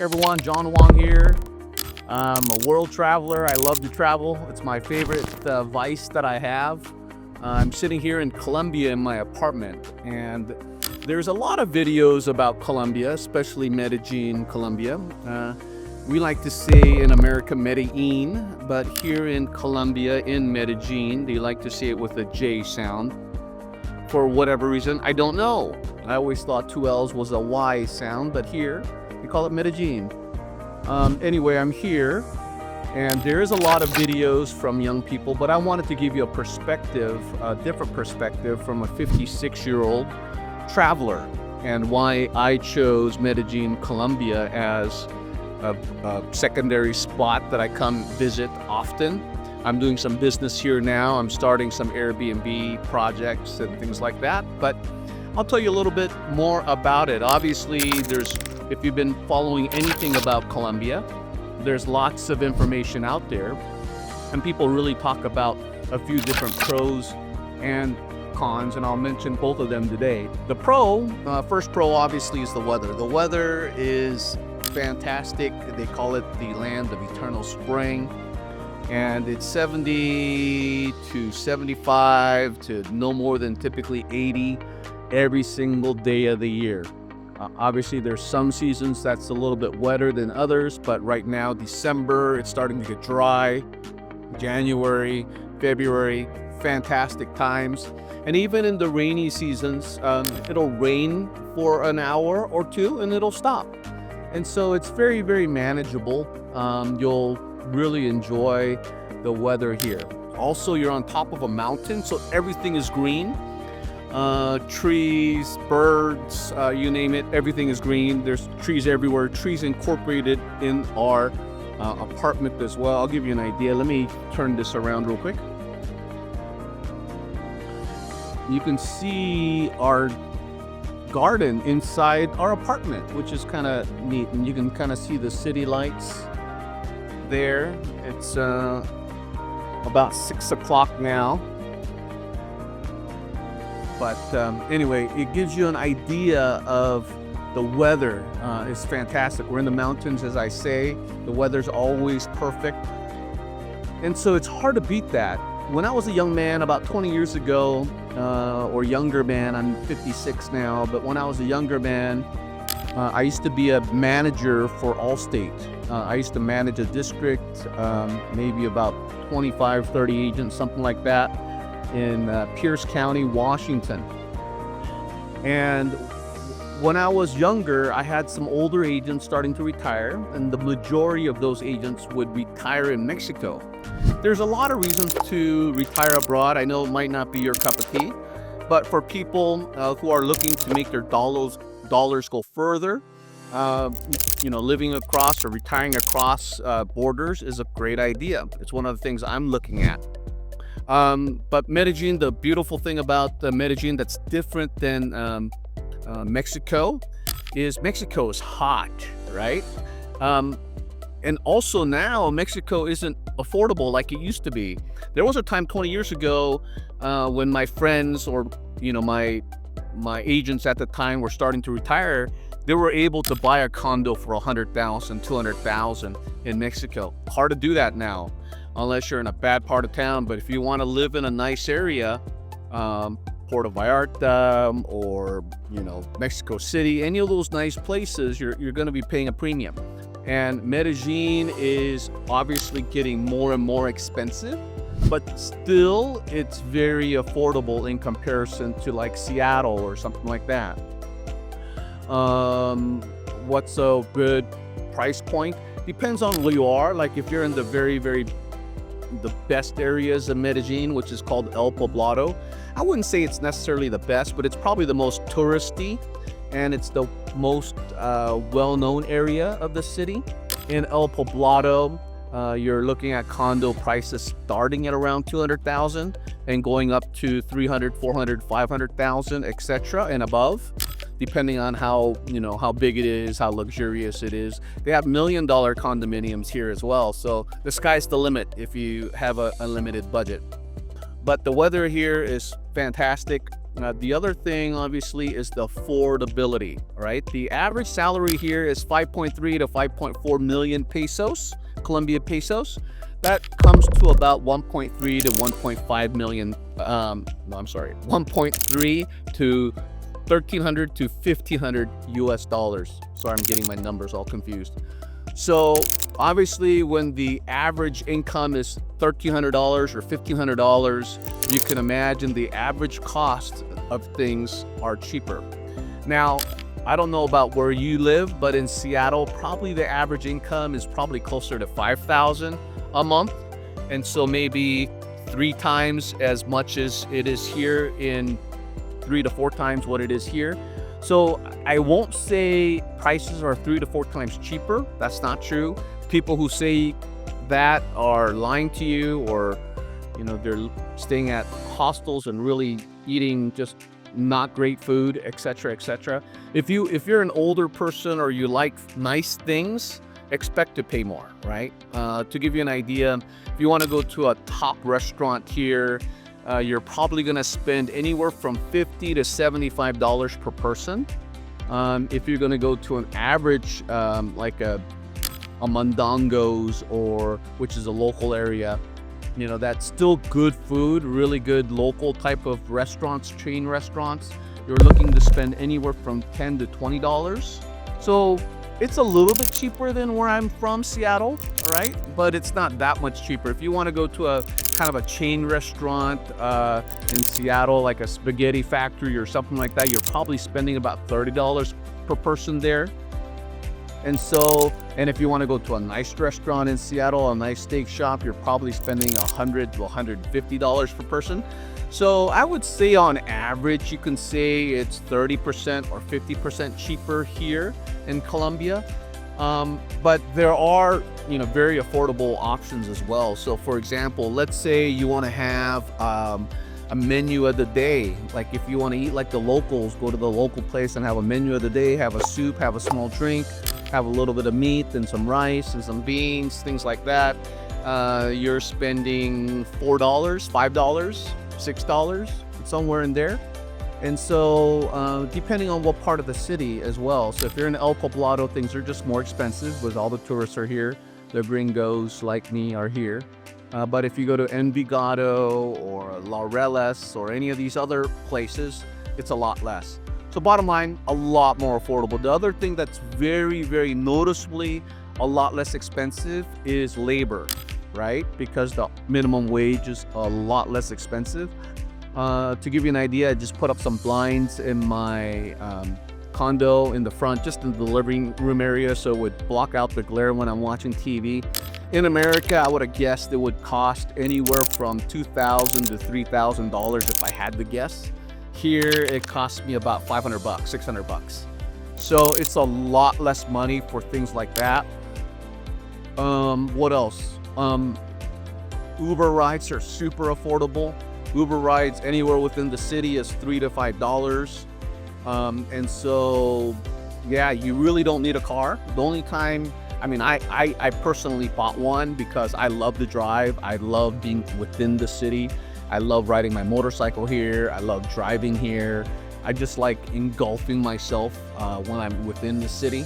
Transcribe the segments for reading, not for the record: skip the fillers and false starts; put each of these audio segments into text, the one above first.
everyone, John Wong here. I'm a world traveler. I love to travel. It's my favorite vice that I have. I'm sitting here in Colombia in my apartment, and there's a lot of videos about Colombia, especially Medellin, Colombia. We like to say in America Medellin, but here in Colombia, in Medellin, they like to say it with a J sound. For whatever reason, I don't know. I always thought two L's was a Y sound, but here we call it Medellin. Anyway, I'm here, and there is a lot of videos from young people, but I wanted to give you a perspective, a different perspective from a 56-year-old traveler, and why I chose Medellin, Colombia as a secondary spot that I come visit often. I'm doing some business here now. I'm starting some Airbnb projects and things like that, but I'll tell you a little bit more about it. Obviously, if you've been following anything about Colombia, there's lots of information out there, and people really talk about a few different pros and cons, and I'll mention both of them today. The first pro obviously is the weather. The weather is fantastic. They call it the land of eternal spring. And it's 70 to 75 to no more than typically 80 every single day of the year. Obviously, there's some seasons that's a little bit wetter than others, but right now, December, it's starting to get dry. January, February, fantastic times. And even in the rainy seasons, it'll rain for an hour or two and it'll stop. And so it's very, very manageable. You'll really enjoy the weather here. Also, you're on top of a mountain, so everything is green. Trees, birds, you name it, everything is green. There's trees everywhere, trees incorporated in our apartment as well. I'll give you an idea. Let me turn this around real quick. You can see our garden inside our apartment, which is kind of neat, and you can kind of see the city lights there. It's about 6 o'clock now, but anyway, it gives you an idea of the weather. It's fantastic. We're in the mountains, as I say. The weather's always perfect, and so it's hard to beat that. When I was a young man about 20 years ago, or younger man, I'm 56 now, but when I was a younger man, I used to be a manager for Allstate. I used to manage a district, maybe about 25, 30 agents, something like that, in Pierce County, Washington. And when I was younger, I had some older agents starting to retire, and the majority of those agents would retire in Mexico. There's a lot of reasons to retire abroad. I know it might not be your cup of tea, but for people who are looking to make their dollars go further, living across or retiring across borders is a great idea. It's one of the things I'm looking at. But Medellin, the beautiful thing about Medellin that's different than Mexico is hot, right? And also now Mexico isn't affordable like it used to be. There was a time 20 years ago when my friends or my agents at the time were starting to retire. They were able to buy a condo for $100,000, $200,000 in Mexico. Hard to do that now, unless you're in a bad part of town. But if you want to live in a nice area, Puerto Vallarta or Mexico City, any of those nice places, you're going to be paying a premium. And Medellin is obviously getting more and more expensive, but still it's very affordable in comparison to like Seattle or something like that. What's a good price point? Depends on where you are. Like if you're in the the best areas of Medellin, which is called El Poblado, I wouldn't say it's necessarily the best, but it's probably the most touristy, and it's the most well-known area of the city. In El Poblado, you're looking at condo prices starting at around $200,000 and going up to $300,000, $400,000, $500,000, etc. and above, depending on how big it is, how luxurious it is. They have $1 million condominiums here as well, so the sky's the limit if you have a limited budget. But the weather here is fantastic. The other thing, obviously, is the affordability, right? The average salary here is 5.3 to 5.4 million pesos, Colombian pesos. That comes to about 1.3 to 1.5 million, no, I'm sorry, 1.3 to 1,300 to 1,500 US dollars. Sorry, I'm getting my numbers all confused. So obviously, when the average income is $1,300 or $1,500, you can imagine the average cost of things are cheaper. Now, I don't know about where you live, but in Seattle, probably the average income is probably closer to 5,000 a month. And so maybe 3 times as much as it is here, in 3 to 4 times what it is here. So I won't say prices are 3 to 4 times cheaper. That's not true. People who say that are lying to you, or they're staying at hostels and really eating just not great food, etc., etc. If you're an older person or you like nice things, expect to pay more, right? To give you an idea, if you want to go to a top restaurant here, you're probably going to spend anywhere from $50 to $75 per person. If you're going to go to an average, like a Mondongo's, or which is a local area, that's still good food, really good local type of restaurants, chain restaurants. You're looking to spend anywhere from $10 to $20. So it's a little bit cheaper than where I'm from, Seattle, all right? But it's not that much cheaper. If you want to go to a kind of a chain restaurant in Seattle, like a spaghetti factory or something like that, you're probably spending about $30 per person there. And if you want to go to a nice restaurant in Seattle, a nice steak shop, you're probably spending $100 to $150 per person. So I would say on average, you can say it's 30% or 50% cheaper here in Colombia. But there are, very affordable options as well. So for example, let's say you want to have a menu of the day. Like if you want to eat like the locals, go to the local place and have a menu of the day, have a soup, have a small drink, have a little bit of meat and some rice and some beans, things like that. You're spending $4, $5, $6, somewhere in there. And so depending on what part of the city as well. So if you're in El Poblado, things are just more expensive because all the tourists are here. The gringos like me are here. But if you go to Envigado or Laureles or any of these other places, it's a lot less. So bottom line, a lot more affordable. The other thing that's very, very noticeably a lot less expensive is labor, right? Because the minimum wage is a lot less expensive. To give you an idea, I just put up some blinds in my condo in the front, just in the living room area, so it would block out the glare when I'm watching TV. In America, I would have guessed it would cost anywhere from $2,000 to $3,000 if I had to guess. Here, it costs me about $500, $600. So it's a lot less money for things like that. What else? Uber rides are super affordable. Uber rides anywhere within the city is $3 to $5. And so, yeah, you really don't need a car. The only time, I personally bought one because I love to drive. I love being within the city. I love riding my motorcycle here. I love driving here. I just like engulfing myself when I'm within the city.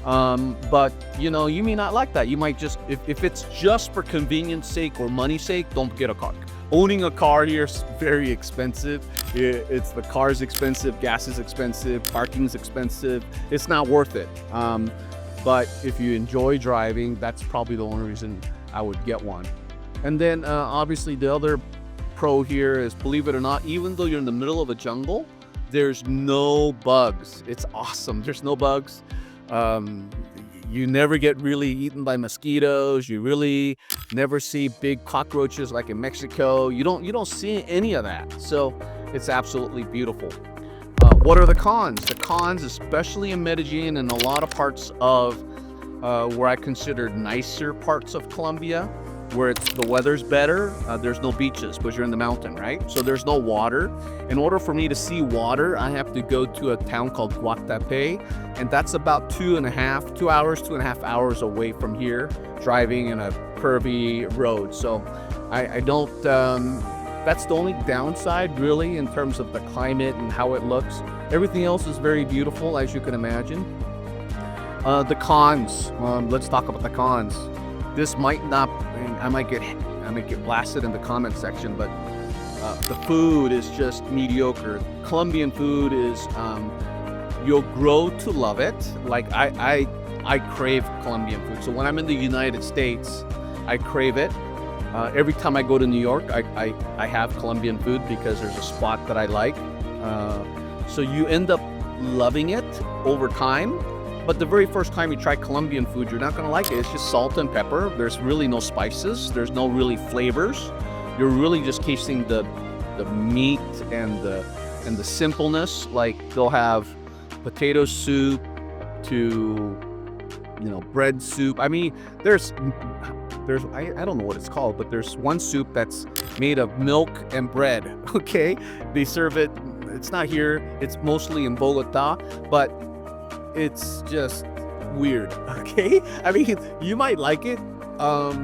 But you may not like that. You might just, if it's just for convenience sake or money sake, don't get a car. Owning a car here is very expensive. The car's expensive, gas is expensive, parking's expensive. It's not worth it. But if you enjoy driving, that's probably the only reason I would get one. And then obviously the other pro here is, believe it or not, even though you're in the middle of a jungle, there's no bugs. It's awesome. There's no bugs. You never get really eaten by mosquitoes. You really never see big cockroaches like in Mexico. You don't see any of that. So it's absolutely beautiful. What are the cons? The cons, especially in Medellin and a lot of parts of where I consider nicer parts of Colombia, where the weather's better, there's no beaches because you're in the mountain, right? So there's no water. In order for me to see water, I have to go to a town called Guatapé, and that's about 2.5 hours away from here, driving in a curvy road. So I don't That's the only downside, really, in terms of the climate and how it looks. Everything else is very beautiful, as you can imagine. The cons. Let's talk about the cons. This might not. I might get blasted in the comment section, but the food is just mediocre. Colombian food is. You'll grow to love it. Like I crave Colombian food. So when I'm in the United States, I crave it. Every time I go to New York, I have Colombian food because there's a spot that I like. So you end up loving it over time. But the very first time you try Colombian food, you're not gonna like it. It's just salt and pepper. There's really no spices. There's no really flavors. You're really just tasting the meat and the simpleness. Like they'll have potato soup to bread soup. I mean, there's I don't know what it's called, but there's one soup that's made of milk and bread. Okay, they serve it. It's not here. It's mostly in Bogota, but it's just weird. Okay, I mean, you might like it.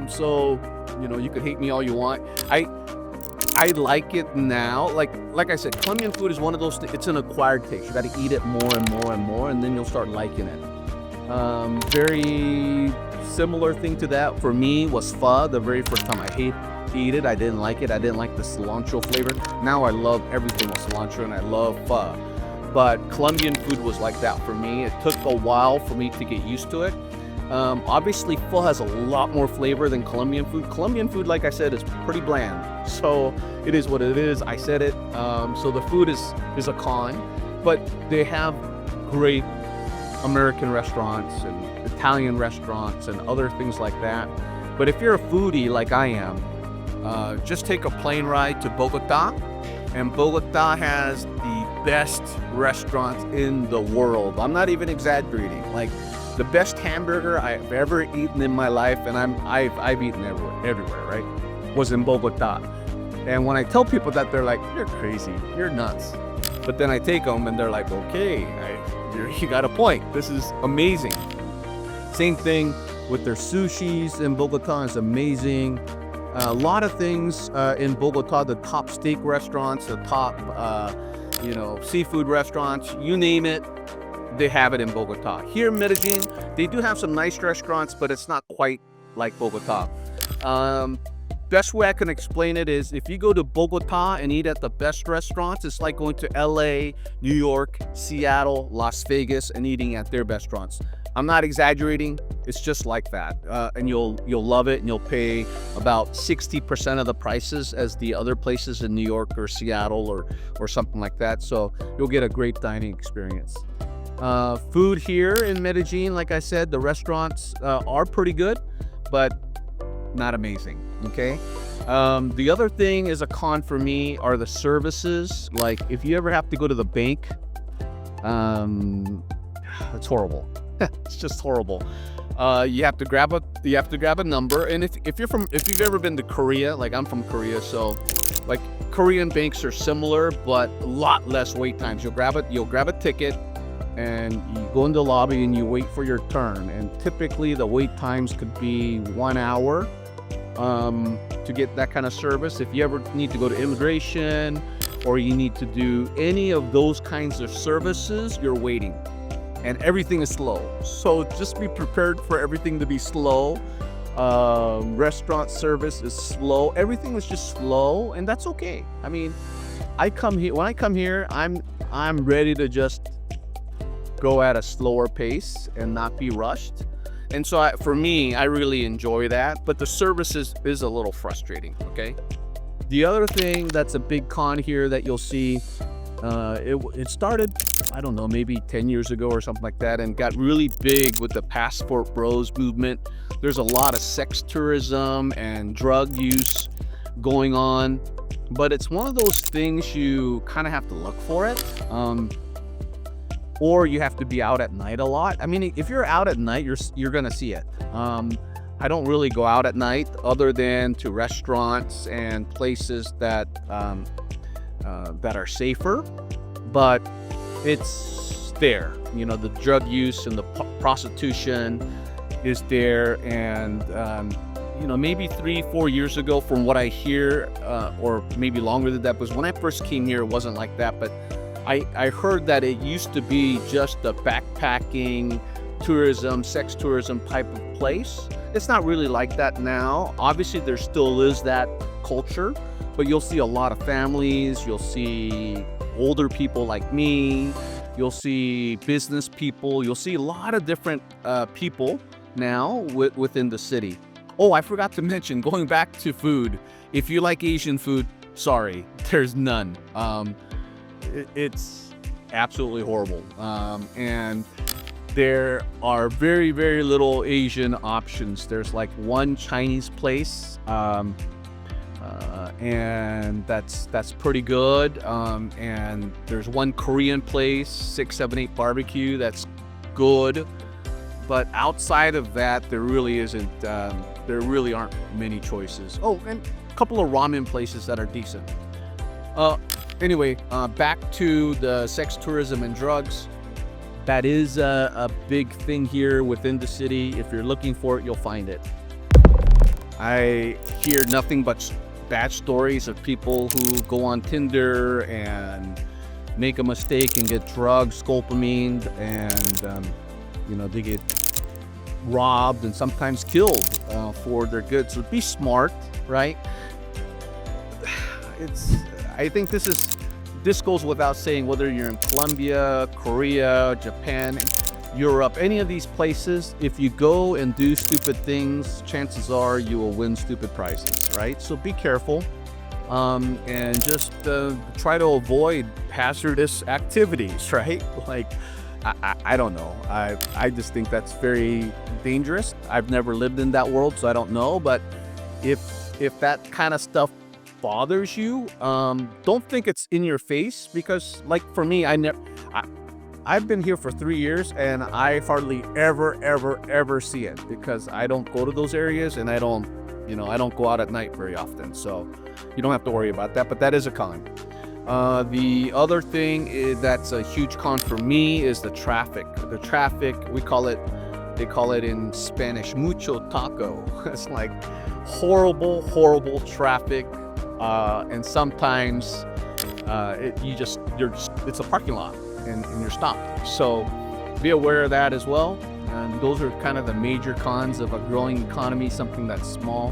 So you could hate me all you want. I like it now. Like I said, Colombian food is one of those. It's an acquired taste. You got to eat it more and more and more, and then you'll start liking it. Very similar thing to that for me was pho. The very first time I eat it, I didn't like it. I didn't like the cilantro flavor. Now I love everything with cilantro, and I love pho. But Colombian food was like that for me. It took a while for me to get used to it. Obviously, pho has a lot more flavor than Colombian food. Colombian food, like I said, is pretty bland. So it is what it is. I said it. So the food is a con. But they have great American restaurants and Italian restaurants and other things like that. But if you're a foodie like I am, just take a plane ride to Bogota. And Bogota has the best restaurants in the world. I'm not even exaggerating. Like the best hamburger I've ever eaten in my life, and I've eaten everywhere, right? Was in Bogota. And when I tell people that, they're like, "You're crazy, you're nuts." But then I take them, and they're like, "Okay, you got a point. This is amazing." Same thing with their sushis in Bogota is amazing. A lot of things in Bogota, the top steak restaurants, the top seafood restaurants, you name it, they have it in Bogota. Here in Medellin, they do have some nice restaurants, but it's not quite like Bogota. Best way I can explain it is if you go to Bogota and eat at the best restaurants, it's like going to LA, New York, Seattle, Las Vegas, and eating at their restaurants. I'm not exaggerating. It's just like that, and you'll love it, and you'll pay about 60% of the prices as the other places in New York or Seattle or something like that. So you'll get a great dining experience. Food here in Medellin, like I said, the restaurants are pretty good, but not amazing. Okay. The other thing is a con for me are the services. Like if you ever have to go to the bank, it's horrible. It's just horrible. You have to grab a number, and if you've ever been to Korea, like I'm from Korea, so like Korean banks are similar, but a lot less wait times. You'll grab a ticket, and you go in the lobby and you wait for your turn. And typically the wait times could be 1 hour to get that kind of service. If you ever need to go to immigration or you need to do any of those kinds of services, you're waiting. And everything is slow. So just be prepared for everything to be slow. Restaurant service is slow. Everything is just slow, and that's okay. I mean, when I come here, I'm ready to just go at a slower pace and not be rushed. And so for me, I really enjoy that. But the service is a little frustrating, okay? The other thing that's a big con here that you'll see, it started, I don't know, maybe 10 years ago or something like that, and got really big with the passport bros movement. There's a lot of sex tourism and drug use going on, but it's one of those things you kind of have to look for it, or you have to be out at night a lot. I mean, if you're out at night, you're gonna see it. I don't really go out at night other than to restaurants and places that are safer, but it's there. The drug use and the prostitution is there, and maybe 3-4 years ago, from what I hear, or maybe longer than that, because when I first came here, it wasn't like that. But I heard that it used to be just a backpacking, tourism, sex tourism type of place. It's not really like that now. Obviously, there still is that culture, but you'll see a lot of families. You'll see older people like me. You'll see business people. You'll see a lot of different people now within the city. Oh, I forgot to mention, going back to food, if you like Asian food, sorry, there's none. It's absolutely horrible. And there are very, very little Asian options. There's like one Chinese place, and that's pretty good. And there's one Korean place, 678 Barbecue, that's good. But outside of that, there really isn't. There really aren't many choices. Oh, and a couple of ramen places that are decent. Anyway, back to the sex tourism and drugs. That is a big thing here within the city. If you're looking for it, you'll find it. I hear nothing but bad stories of people who go on Tinder and make a mistake and get drugged, scopolamine, and they get robbed and sometimes killed for their goods. So be smart, right? I think this goes without saying, whether you're in Colombia, Korea, Japan, Europe, any of these places. If you go and do stupid things, chances are you will win stupid prizes, right? So be careful, and just try to avoid hazardous activities, right? Like, I don't know. I just think that's very dangerous. I've never lived in that world, so I don't know. But if that kind of stuff bothers you, don't think it's in your face, because like for me, I've been here for 3 years and I hardly ever see it, because I don't go to those areas, and I don't go out at night very often. So you don't have to worry about that, but that is a con. The other thing that's a huge con for me is the traffic. The traffic, they call it in Spanish, mucho taco. It's like horrible traffic. And sometimes it's a parking lot and you're stopped. So be aware of that as well. And those are kind of the major cons of a growing economy, something that's small.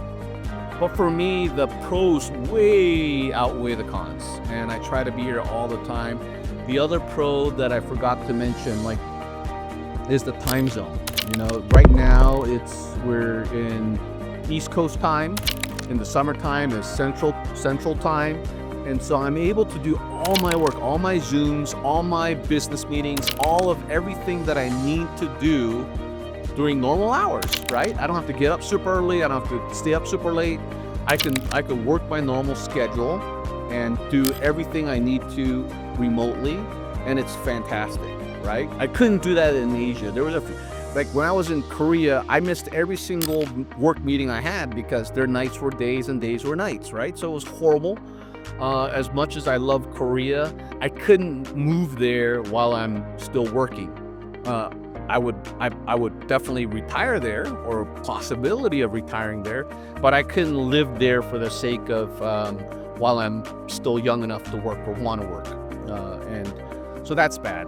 But for me, the pros way outweigh the cons, and I try to be here all the time. The other pro that I forgot to mention, is the time zone. Right now we're in East Coast time. In the summertime is Central time, and so I'm able to do all my work, all my Zooms, all my business meetings, all of everything that I need to do during normal hours, right? I don't have to get up super early. I don't have to stay up super late. I can work my normal schedule and do everything I need to remotely, and it's fantastic, right? I couldn't do that in Asia. There was like when I was in Korea, I missed every single work meeting I had because their nights were days and days were nights, right? So it was horrible. As much as I love Korea, I couldn't move there while I'm still working. I would definitely retire there, or possibility of retiring there, but I couldn't live there for the sake of while I'm still young enough to work or want to work, and so that's bad.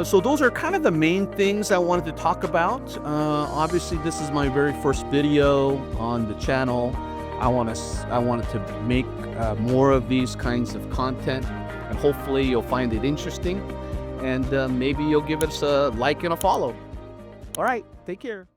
So those are kind of the main things I wanted to talk about. Obviously, this is my very first video on the channel. I wanted to make more of these kinds of content, and hopefully you'll find it interesting. And maybe you'll give us a like and a follow. All right, take care.